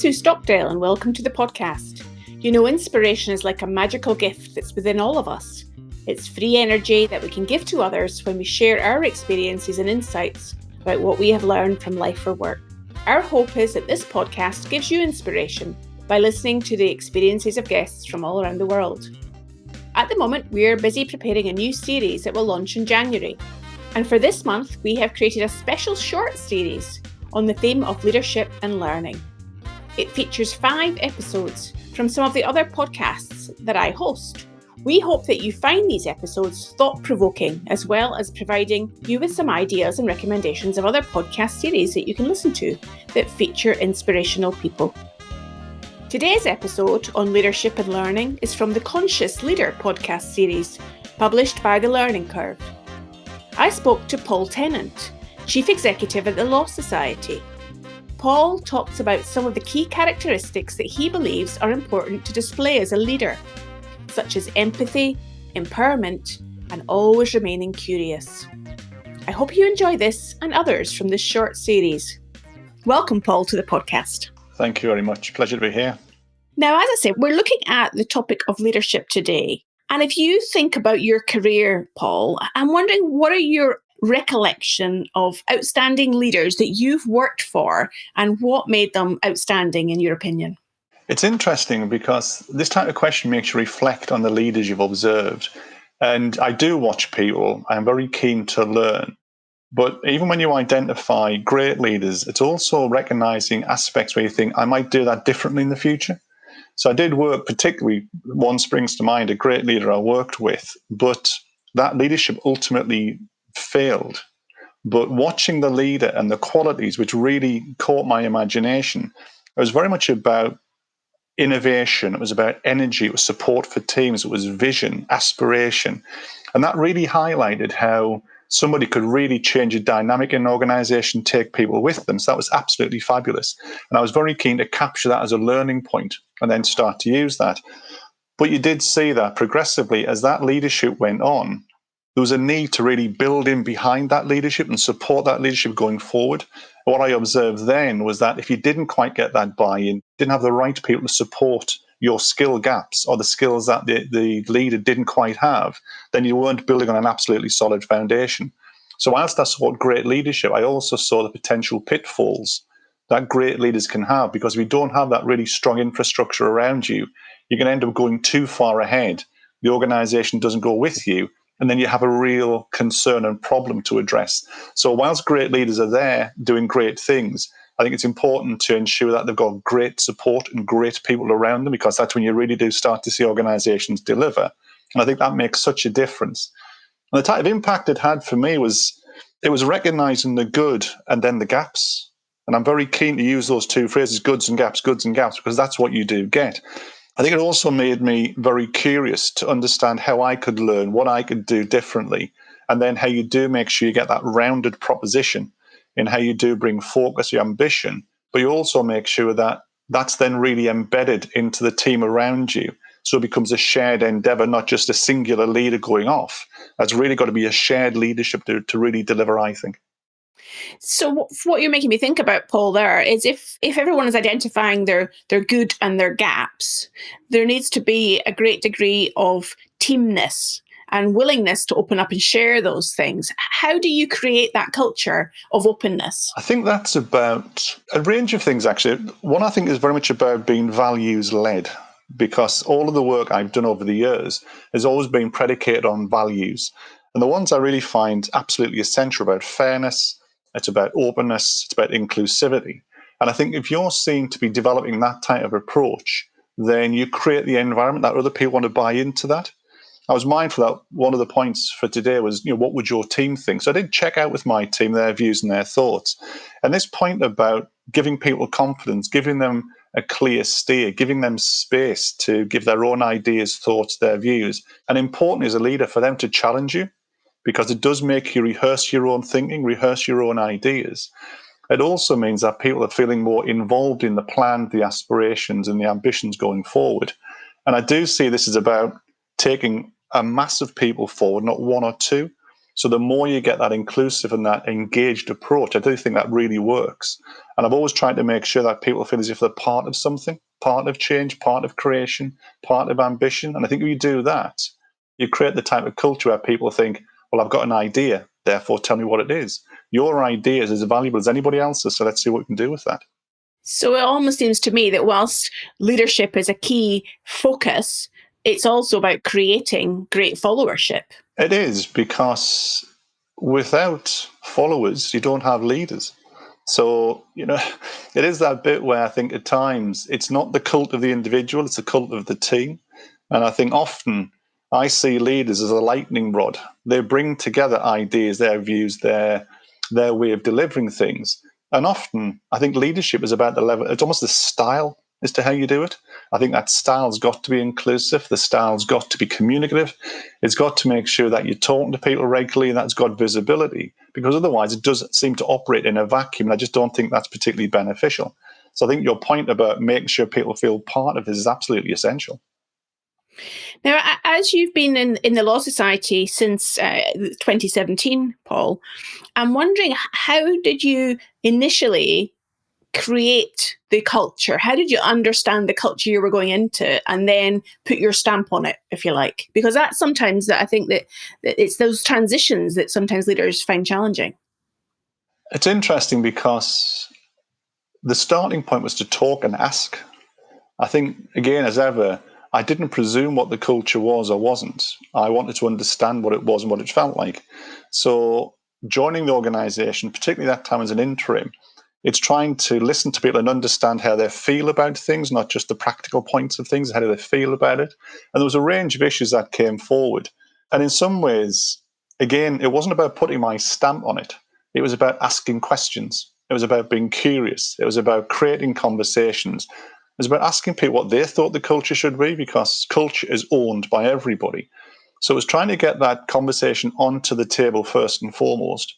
Sue Stockdale and welcome to the podcast. You know, inspiration is like a magical gift that's within all of us. It's free energy that we can give to others when we share our experiences and insights about what we have learned from life or work. Our hope is that this podcast gives you inspiration by listening to the experiences of guests from all around the world. At the moment, we're busy preparing a new series that will launch in January. And for this month, we have created a special short series on the theme of leadership and learning. It features 5 episodes from some of the other podcasts that I host. We hope that you find these episodes thought-provoking, as well as providing you with some ideas and recommendations of other podcast series that you can listen to that feature inspirational people. Today's episode on leadership and learning is from the Conscious Leader podcast series, published by The Learning Curve. I spoke to Paul Tennant, Chief Executive at the Law Society. Paul talks about some of the key characteristics that he believes are important to display as a leader, such as empathy, empowerment, and always remaining curious. I hope you enjoy this and others from this short series. Welcome, Paul, to the podcast. Thank you very much. Pleasure to be here. Now, as I said, we're looking at the topic of leadership today. And if you think about your career, Paul, I'm wondering, what are your recollection of outstanding leaders that you've worked for and what made them outstanding in your opinion? It's interesting because this type of question makes you reflect on the leaders you've observed. And I do watch people. I'm very keen to learn. But even when you identify great leaders, it's also recognizing aspects where you think, I might do that differently in the future. So I did work, particularly, one springs to mind, a great leader I worked with, but that leadership ultimately failed. But watching the leader and the qualities which really caught my imagination, it was very much about innovation, it was about energy, it was support for teams, it was vision, aspiration. And that really highlighted how somebody could really change a dynamic in an organization, take people with them. So that was absolutely fabulous. And I was very keen to capture that as a learning point and then start to use that. But you did see that progressively as that leadership went on, there was a need to really build in behind that leadership and support that leadership going forward. What I observed then was that if you didn't quite get that buy-in, didn't have the right people to support your skill gaps or the skills that the leader didn't quite have, then you weren't building on an absolutely solid foundation. So whilst I saw great leadership, I also saw the potential pitfalls that great leaders can have, because if you don't have that really strong infrastructure around you, you're going to end up going too far ahead. The organization doesn't go with you, and then you have a real concern and problem to address. So whilst great leaders are there doing great things, I think it's important to ensure that they've got great support and great people around them, because that's when you really do start to see organizations deliver. And I think that makes such a difference. And the type of impact it had for me was, it was recognizing the good and then the gaps. And I'm very keen to use those two phrases, goods and gaps, because that's what you do get. I think it also made me very curious to understand how I could learn, what I could do differently, and then how you do make sure you get that rounded proposition in how you do bring focus, your ambition, but you also make sure that that's then really embedded into the team around you. So it becomes a shared endeavor, not just a singular leader going off. That's really got to be a shared leadership to really deliver, I think. So what you're making me think about, Paul, there is if everyone is identifying their good and their gaps, there needs to be a great degree of teamness and willingness to open up and share those things. How do you create that culture of openness? I think that's about a range of things, actually. One, I think, is very much about being values-led, because all of the work I've done over the years has always been predicated on values. And the ones I really find absolutely essential about fairness, it's about openness, it's about inclusivity. And I think if you're seen to be developing that type of approach, then you create the environment that other people want to buy into that. I was mindful that one of the points for today was, what would your team think? So I did check out with my team their views and their thoughts. And this point about giving people confidence, giving them a clear steer, giving them space to give their own ideas, thoughts, their views. And important as a leader for them to challenge you, because it does make you rehearse your own thinking, rehearse your own ideas. It also means that people are feeling more involved in the plan, the aspirations and the ambitions going forward. And I do see this as about taking a mass of people forward, not one or two. So the more you get that inclusive and that engaged approach, I do think that really works. And I've always tried to make sure that people feel as if they're part of something, part of change, part of creation, part of ambition. And I think if you do that, you create the type of culture where people think, well, I've got an idea, therefore tell me what it is. Your idea is as valuable as anybody else's, so let's see what we can do with that. So it almost seems to me that whilst leadership is a key focus, it's also about creating great followership. It is, because without followers, you don't have leaders. So, it is that bit where I think at times it's not the cult of the individual, it's the cult of the team. And I think often I see leaders as a lightning rod. They bring together ideas, their views, their way of delivering things. And often I think leadership is about the level, it's almost the style as to how you do it. I think that style's got to be inclusive. The style's got to be communicative. It's got to make sure that you're talking to people regularly and that's got visibility, because otherwise it does seem to operate in a vacuum. And I just don't think that's particularly beneficial. So I think your point about making sure people feel part of this is absolutely essential. Now, as you've been in the Law Society since 2017, Paul, I'm wondering, how did you initially create the culture? How did you understand the culture you were going into and then put your stamp on it, if you like? Because that's sometimes that I think that it's those transitions that sometimes leaders find challenging. It's interesting because the starting point was to talk and ask. I think, again, as ever, I didn't presume what the culture was or wasn't. I wanted to understand what it was and what it felt like. So joining the organization, particularly that time as an interim, it's trying to listen to people and understand how they feel about things, not just the practical points of things, how do they feel about it. And there was a range of issues that came forward. And in some ways, again, it wasn't about putting my stamp on it. It was about asking questions. It was about being curious. It was about creating conversations. It was about asking people what they thought the culture should be, because culture is owned by everybody. So it was trying to get that conversation onto the table first and foremost,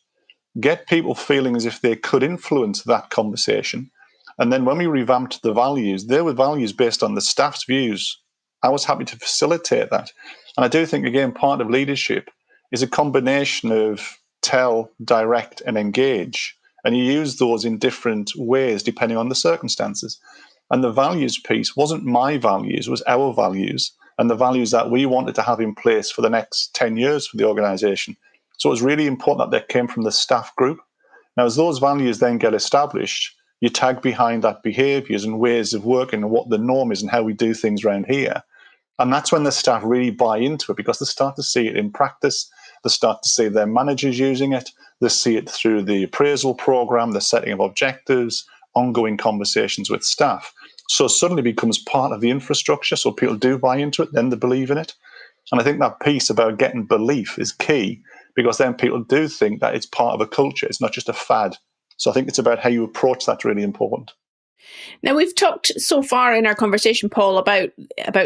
get people feeling as if they could influence that conversation. And then when we revamped the values, there were values based on the staff's views. I was happy to facilitate that. And I do think, again, part of leadership is a combination of tell, direct, and engage. And you use those in different ways depending on the circumstances. And the values piece wasn't my values, it was our values and the values that we wanted to have in place for the next 10 years for the organization. So it was really important that they came from the staff group. Now, as those values then get established, you tag behind that behaviors and ways of working and what the norm is and how we do things around here. And that's when the staff really buy into it, because they start to see it in practice. They start to see their managers using it. They see it through the appraisal program, the setting of objectives, ongoing conversations with staff. So it suddenly becomes part of the infrastructure. So people do buy into it, then they believe in it. And I think that piece about getting belief is key, because then people do think that it's part of a culture. It's not just a fad. So I think it's about how you approach that's really important. Now, we've talked so far in our conversation, Paul, about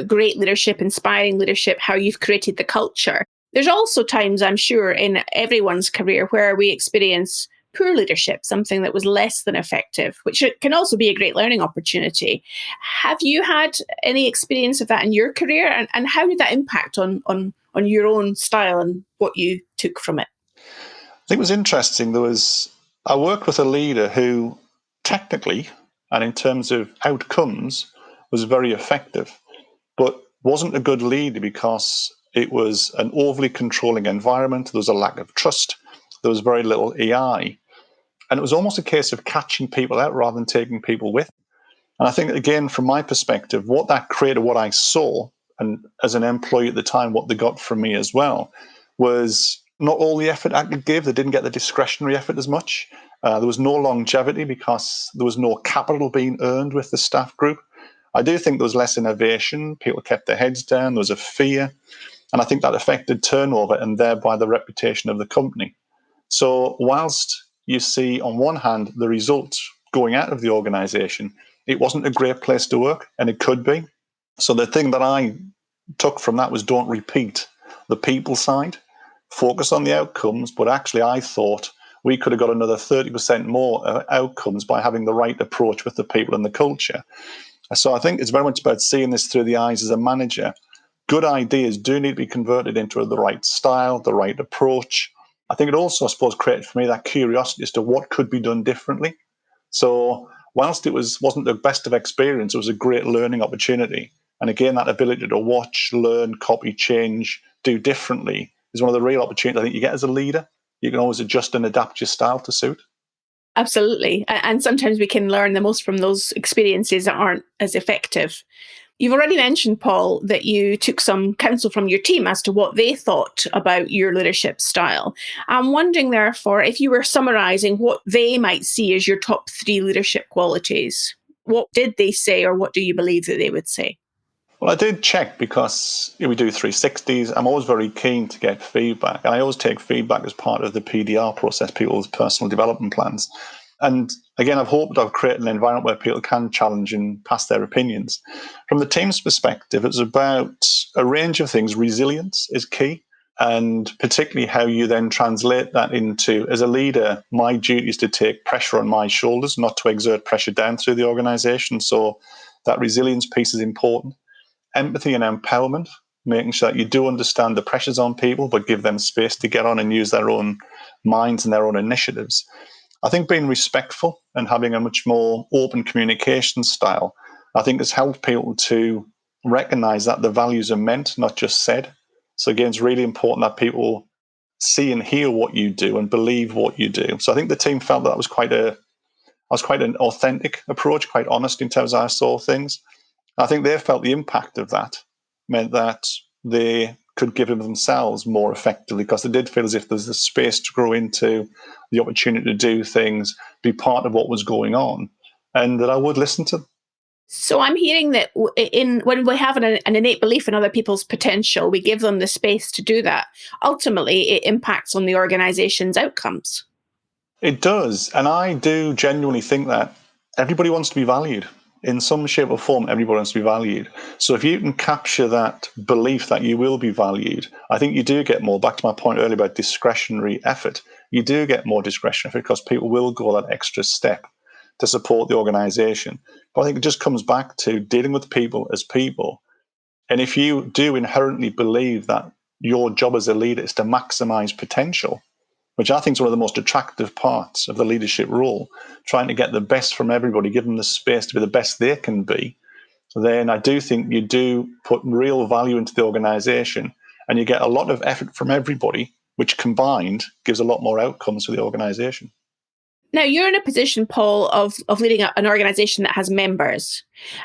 great leadership, inspiring leadership, how you've created the culture. There's also times, I'm sure, in everyone's career where we experience poor leadership, something that was less than effective, which can also be a great learning opportunity. Have you had any experience of that in your career? And how did that impact on your own style and what you took from it? I think it was interesting. I worked with a leader who technically, and in terms of outcomes, was very effective, but wasn't a good leader because it was an overly controlling environment. There was a lack of trust. There was very little EI. And it was almost a case of catching people out rather than taking people with. And I think, again, from my perspective, what that created, what I saw, and as an employee at the time, what they got from me as well, was not all the effort I could give. They didn't get the discretionary effort as much. There was no longevity because there was no capital being earned with the staff group. I do think there was less innovation. People kept their heads down. There was a fear. And I think that affected turnover and thereby the reputation of the company. So whilst you see, on one hand, the results going out of the organization, it wasn't a great place to work, and it could be. So the thing that I took from that was, don't repeat the people side, focus on the outcomes. But actually, I thought we could have got another 30% more outcomes by having the right approach with the people and the culture. So I think it's very much about seeing this through the eyes as a manager. Good ideas do need to be converted into the right style, the right approach. I think it also, I suppose, created for me that curiosity as to what could be done differently. So whilst it wasn't the best of experience, it was a great learning opportunity. And again, that ability to watch, learn, copy, change, do differently is one of the real opportunities I think you get as a leader. You can always adjust and adapt your style to suit. Absolutely. And sometimes we can learn the most from those experiences that aren't as effective. You've already mentioned, Paul, that you took some counsel from your team as to what they thought about your leadership style. I'm wondering, therefore, if you were summarising what they might see as your top 3 leadership qualities. What did they say, or what do you believe that they would say? Well, I did check because we do 360s. I'm always very keen to get feedback. And I always take feedback as part of the PDR process, people's personal development plans. And again, I've created an environment where people can challenge and pass their opinions. From the team's perspective, it's about a range of things. Resilience is key. And particularly how you then translate that into, as a leader, my duty is to take pressure on my shoulders, not to exert pressure down through the organization. So that resilience piece is important. Empathy and empowerment, making sure that you do understand the pressures on people, but give them space to get on and use their own minds and their own initiatives. I think being respectful and having a much more open communication style, I think has helped people to recognize that the values are meant, not just said. So again, it's really important that people see and hear what you do and believe what you do. So I think the team felt that was quite an authentic approach, quite honest in terms of how I saw things. I think they felt the impact of that meant that they could give themselves more effectively, because they did feel as if there's the space to grow into, the opportunity to do things, be part of what was going on, and that I would listen to them. So I'm hearing that when we have an innate belief in other people's potential, we give them the space to do that. Ultimately, it impacts on the organization's outcomes. It does. And I do genuinely think that everybody wants to be valued. In some shape or form, everybody wants to be valued. So if you can capture that belief that you will be valued, I think you do get more. Back to my point earlier about discretionary effort, you do get more discretionary effort because people will go that extra step to support the organization. But I think it just comes back to dealing with people as people. And if you do inherently believe that your job as a leader is to maximize potential, which I think is one of the most attractive parts of the leadership role, trying to get the best from everybody, give them the space to be the best they can be, then I do think you do put real value into the organization, and you get a lot of effort from everybody, which combined gives a lot more outcomes for the organization. Now, you're in a position, Paul, of leading an organization that has members.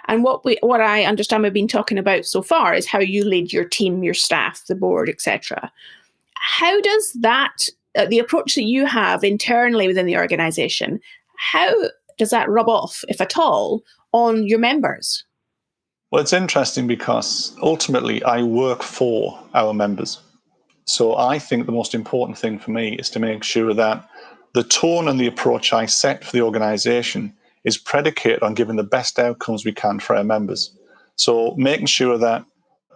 And what I understand we've been talking about so far is how you lead your team, your staff, the board, etc. How does that, the approach that you have internally within the organization, how does that rub off, if at all, on your members? Well, it's interesting because ultimately I work for our members. So I think the most important thing for me is to make sure that the tone and the approach I set for the organization is predicated on giving the best outcomes we can for our members. So making sure that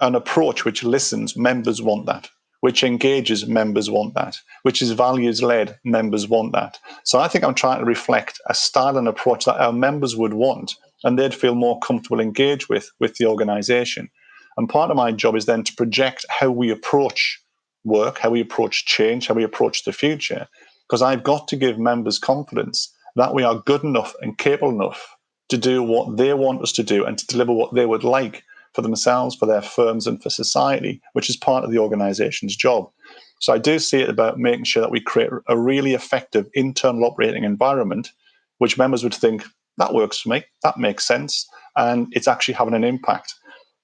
an approach which listens, members want that, which engages, members want that, which is values led, members want that. So I think I'm trying to reflect a style and approach that our members would want and they'd feel more comfortable engaged with the organization. And part of my job is then to project how we approach work, how we approach change, how we approach the future, because I've got to give members confidence that we are good enough and capable enough to do what they want us to do and to deliver what they would like for themselves, for their firms, and for society, which is part of the organization's job. So I do see it about making sure that we create a really effective internal operating environment, which members would think, that works for me, that makes sense, and it's actually having an impact.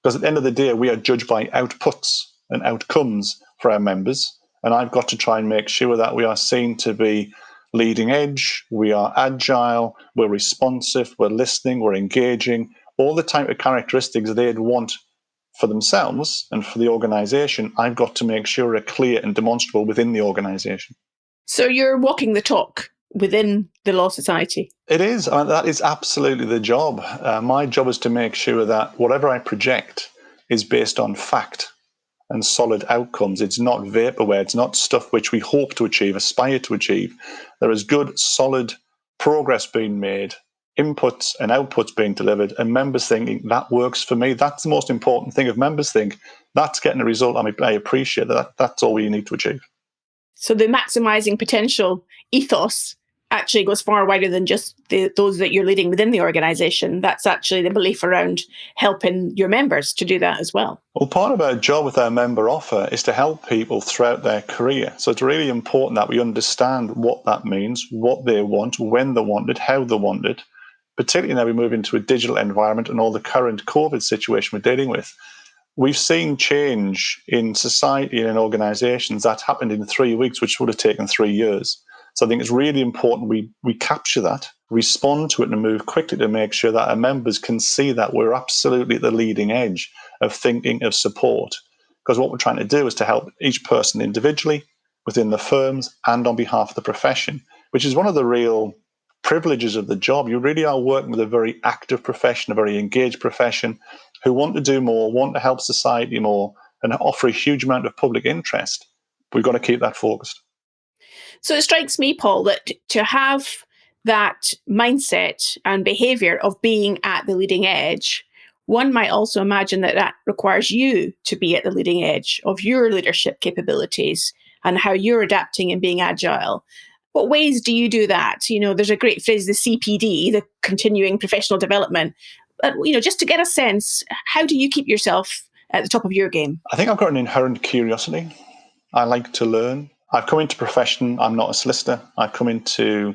Because at the end of the day, we are judged by outputs and outcomes for our members. And I've got to try and make sure that we are seen to be leading edge, we are agile, we're responsive, we're listening, we're engaging, all the type of characteristics they'd want for themselves and for the organization, I've got to make sure are clear and demonstrable within the organization. So you're walking the talk within the Law Society. It is. That is absolutely the job. My job is to make sure that whatever I project is based on fact and solid outcomes. It's not vaporware. It's not stuff which we hope to achieve, aspire to achieve. There is good, solid progress being made, inputs and outputs being delivered, and members thinking, that works for me. That's the most important thing. If members think, that's getting a result, I appreciate that. That's all we need to achieve. So the maximizing potential ethos actually goes far wider than just those that you're leading within the organization. That's actually the belief around helping your members to do that as well. Well, part of our job with our member offer is to help people throughout their career. So it's really important that we understand what that means, what they want, when they want it, how they want it, particularly now we move into a digital environment and all the current COVID situation we're dealing with. We've seen change in society and in organizations that happened in 3 weeks, which would have taken 3 years. So I think it's really important we capture that, respond to it, and move quickly to make sure that our members can see that we're absolutely at the leading edge of thinking, of support. Because what we're trying to do is to help each person individually, within the firms, and on behalf of the profession, which is one of the real privileges of the job. You really are working with a very active profession, a very engaged profession, who want to do more, want to help society more, and offer a huge amount of public interest. We've got to keep that focused. So it strikes me, Paul, that to have that mindset and behavior of being at the leading edge, one might also imagine that that requires you to be at the leading edge of your leadership capabilities and how you're adapting and being agile. What ways do you do that? You know, there's a great phrase, the CPD, the continuing professional development. But, you know, just to get a sense, how do you keep yourself at the top of your game? I think I've got an inherent curiosity. I like to learn. I've come into profession. I'm not a solicitor. I've come into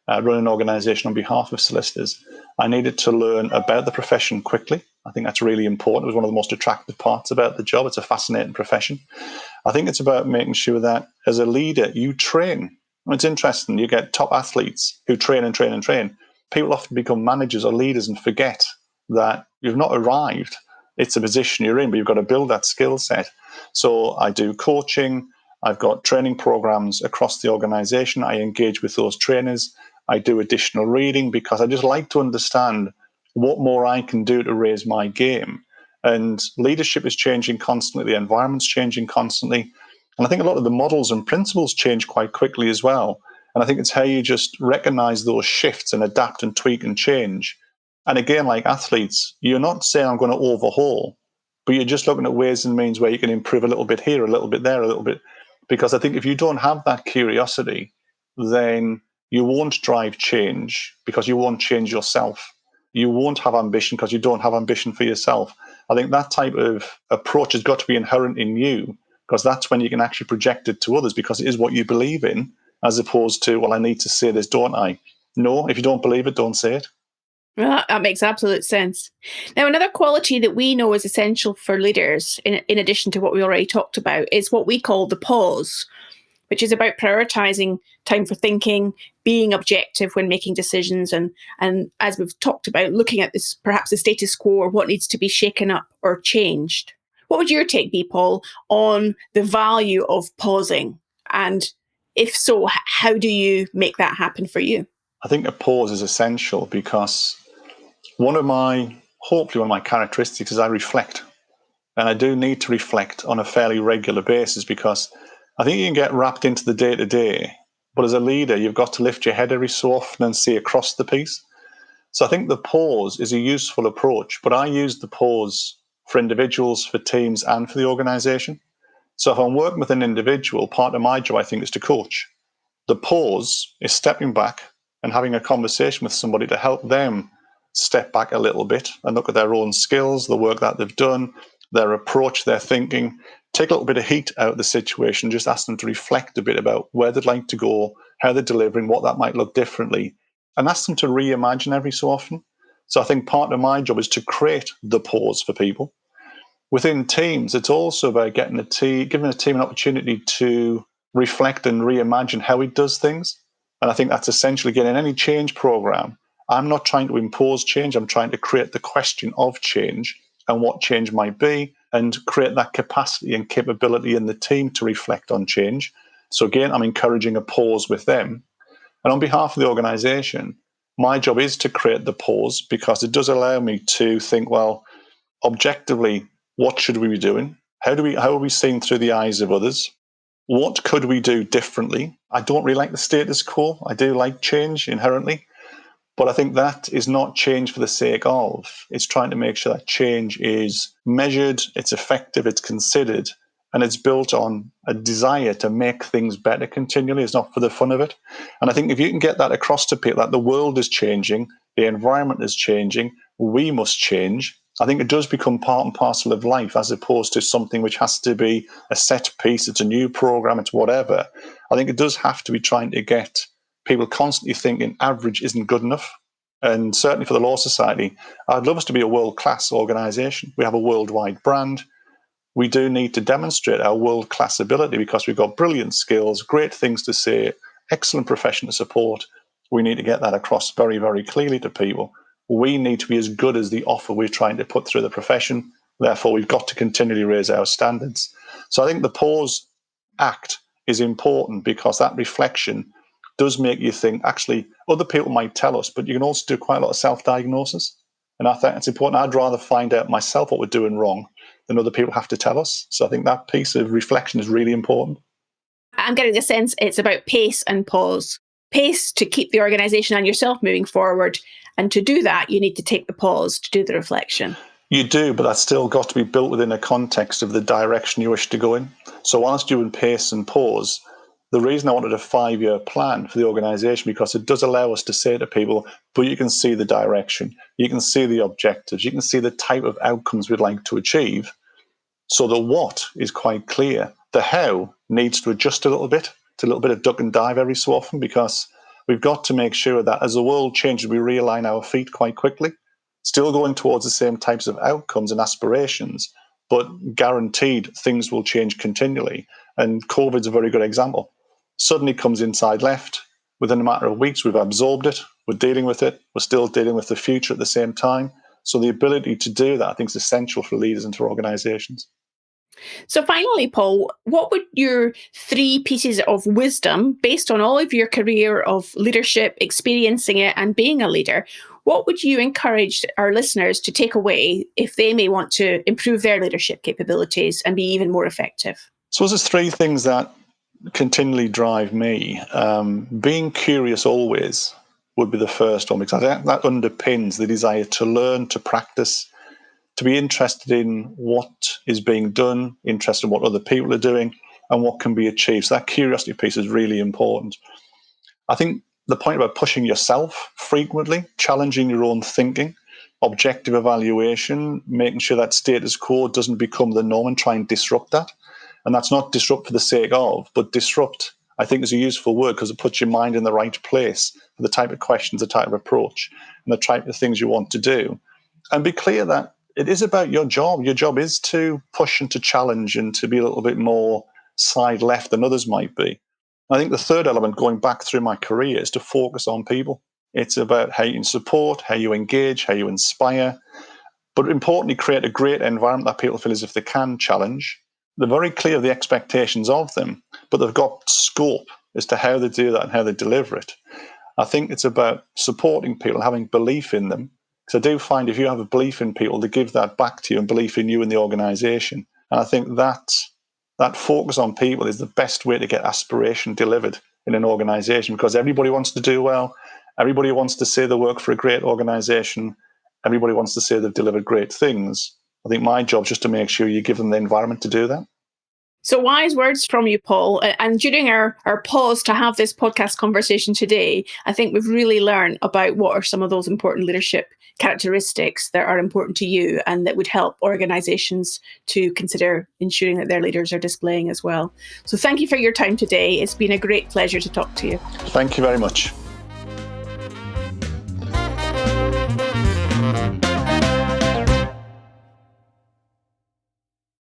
run an organisation on behalf of solicitors. I needed to learn about the profession quickly. I think that's really important. It was one of the most attractive parts about the job. It's a fascinating profession. I think it's about making sure that as a leader, you train. It's interesting. You get top athletes who train and train and train. People often become managers or leaders and forget that you've not arrived. It's a position you're in, but you've got to build that skill set. So I do coaching. I've got training programs across the organization. I engage with those trainers. I do additional reading because I just like to understand what more I can do to raise my game. And leadership is changing constantly. The environment's changing constantly. And I think a lot of the models and principles change quite quickly as well. And I think it's how you just recognize those shifts and adapt and tweak and change. And again, like athletes, you're not saying I'm going to overhaul, but you're just looking at ways and means where you can improve a little bit here, a little bit there, a little bit. Because I think if you don't have that curiosity, then you won't drive change because you won't change yourself. You won't have ambition because you don't have ambition for yourself. I think that type of approach has got to be inherent in you because that's when you can actually project it to others because it is what you believe in as opposed to, well, I need to say this, don't I? No, if you don't believe it, don't say it. Well, that makes absolute sense. Now, another quality that we know is essential for leaders, in addition to what we already talked about, is what we call the pause, which is about prioritizing time for thinking, being objective when making decisions, and as we've talked about, looking at this, perhaps the status quo or what needs to be shaken up or changed. What would your take be, Paul, on the value of pausing? And if so, how do you make that happen for you? I think a pause is essential because hopefully one of my characteristics is I reflect. And I do need to reflect on a fairly regular basis because I think you can get wrapped into the day-to-day. But as a leader, you've got to lift your head every so often and see across the piece. So I think the pause is a useful approach, but I use the pause for individuals, for teams, and for the organization. So if I'm working with an individual, part of my job, I think, is to coach. The pause is stepping back and having a conversation with somebody to help them step back a little bit and look at their own skills, the work that they've done, their approach, their thinking, take a little bit of heat out of the situation, just ask them to reflect a bit about where they'd like to go, how they're delivering, what that might look differently, and ask them to reimagine every so often. So I think part of my job is to create the pause for people. Within teams, it's also about giving a team an opportunity to reflect and reimagine how it does things. And I think that's essentially, again, in any change program, I'm not trying to impose change. I'm trying to create the question of change and what change might be and create that capacity and capability in the team to reflect on change. So again, I'm encouraging a pause with them. And on behalf of the organization, my job is to create the pause because it does allow me to think, well, objectively, what should we be doing? How are we seeing through the eyes of others? What could we do differently? I don't really like the status quo. I do like change inherently. But I think that is not change for the sake of. It's trying to make sure that change is measured, it's effective, it's considered, and it's built on a desire to make things better continually. It's not for the fun of it. And I think if you can get that across to people, that the world is changing, the environment is changing, we must change, I think it does become part and parcel of life, as opposed to something which has to be a set piece, it's a new program, it's whatever. I think it does have to be trying to get people constantly thinking average isn't good enough. And certainly for the Law Society, I'd love us to be a world-class organisation. We have a worldwide brand. We do need to demonstrate our world-class ability because we've got brilliant skills, great things to say, excellent professional support. We need to get that across very, very clearly to people. We need to be as good as the offer we're trying to put through the profession. Therefore, we've got to continually raise our standards. So I think the Pause Act is important because that reflection does make you think, actually, other people might tell us, but you can also do quite a lot of self-diagnosis. And I think it's important. I'd rather find out myself what we're doing wrong than other people have to tell us. So I think that piece of reflection is really important. I'm getting the sense it's about pace and pause. Pace to keep the organisation and yourself moving forward. And to do that, you need to take the pause to do the reflection. You do, but that's still got to be built within a context of the direction you wish to go in. So whilst you're in pace and pause, the reason I wanted a 5-year plan for the organisation, because it does allow us to say to people, but you can see the direction, you can see the objectives, you can see the type of outcomes we'd like to achieve. So the what is quite clear. The how needs to adjust a little bit. It's a little bit of duck and dive every so often, because we've got to make sure that as the world changes, we realign our feet quite quickly, still going towards the same types of outcomes and aspirations, but guaranteed things will change continually. And COVID's a very good example. Suddenly comes inside left. Within a matter of weeks, we've absorbed it. We're dealing with it. We're still dealing with the future at the same time. So the ability to do that, I think, is essential for leaders and for organisations. So finally, Paul, what would your 3 pieces of wisdom, based on all of your career of leadership, experiencing it and being a leader, what would you encourage our listeners to take away if they may want to improve their leadership capabilities and be even more effective? So there's 3 things that continually drive me. Being curious always would be the first one, because I think that underpins the desire to learn, to practice, to be interested in what is being done, interested in what other people are doing, and what can be achieved. So that curiosity piece is really important. I think the point about pushing yourself frequently, challenging your own thinking, objective evaluation, making sure that status quo doesn't become the norm and try and disrupt that. And that's not disrupt for the sake of, but disrupt, I think, is a useful word because it puts your mind in the right place for the type of questions, the type of approach, and the type of things you want to do. And be clear that it is about your job. Your job is to push and to challenge and to be a little bit more side left than others might be. I think the third element, going back through my career, is to focus on people. It's about how you can support, how you engage, how you inspire, but importantly, create a great environment that people feel as if they can challenge. They're very clear of the expectations of them, but they've got scope as to how they do that and how they deliver it. I think it's about supporting people, having belief in them. Because I do find if you have a belief in people, they give that back to you and belief in you and the organisation. And I think that focus on people is the best way to get aspiration delivered in an organisation, because everybody wants to do well. Everybody wants to say they work for a great organisation. Everybody wants to say they've delivered great things. I think my job is just to make sure you give them the environment to do that. So wise words from you, Paul. And during our pause to have this podcast conversation today, I think we've really learned about what are some of those important leadership characteristics that are important to you and that would help organizations to consider ensuring that their leaders are displaying as well. So thank you for your time today. It's been a great pleasure to talk to you. Thank you very much.